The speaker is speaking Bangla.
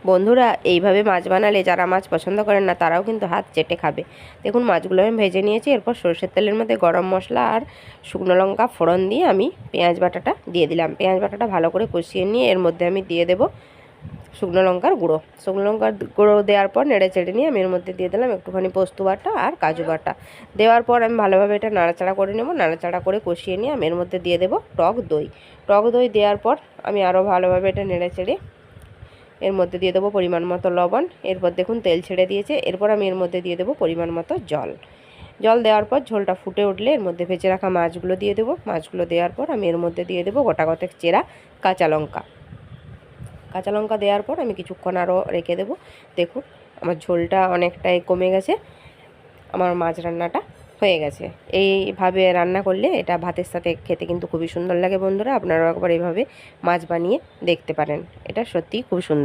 বন্ধুরা এইভাবে মাছ বানালে যারা মাছ পছন্দ করেন না তারাও কিন্তু হাত চেটে খাবে। দেখুন মাছগুলো আমি ভেজে নিয়েছি। এরপর সরষের তেলের মধ্যে গরম মশলা আর শুকনো লঙ্কা ফোড়ন দিয়ে আমি পেঁয়াজ বাটাটা দিয়ে দিলাম। পেঁয়াজ বাটাটা ভালো করে কষিয়ে নিয়ে এর মধ্যে আমি দিয়ে দেবো শুকনো লঙ্কার গুঁড়ো। শুকনো লঙ্কার গুঁড়ো দেওয়ার পর নেড়ে চেড়ে নিয়ে আমি এর মধ্যে দিয়ে দিলাম একটুখানি পোস্ত বাটা আর কাজু বাটা। দেওয়ার পর আমি ভালোভাবে এটা নাড়াচাড়া করে নেব। নাড়াচাড়া করে কষিয়ে নিয়ে আমি এর মধ্যে দিয়ে দেবো টক দই। টক দই দেওয়ার পর আমি আরও ভালোভাবে এটা নেড়ে চেড়ে এর মধ্যে দিয়ে দেবো পরিমাণ মতো লবণ। এরপর দেখুন তেল ছেড়ে দিয়েছে। এরপর আমি এর মধ্যে দিয়ে দেবো পরিমাণ মতো জল। জল দেওয়ার পর ঝোলটা ফুটে উঠলে এর মধ্যে ভেজে রাখা মাছগুলো দিয়ে দেবো। মাছগুলো দেওয়ার পর আমি এর মধ্যে দিয়ে দেবো গোটা কতক চেরা কাঁচা লঙ্কা। কাঁচা লঙ্কা দেওয়ার পর আমি কিছুক্ষণ আরও রেখে দেবো। দেখুন আমার ঝোলটা অনেকটাই কমে গেছে, আমার মাছ রান্নাটা হয়ে গেছে। এইভাবে রান্না করলে এটা ভাতের সাথে খেতে কিন্তু খুবই সুন্দর লাগে। বন্ধুরা আপনারাও একবার এইভাবে মাছ বানিয়ে দেখতে পারেন, এটা সত্যিই খুব সুন্দর।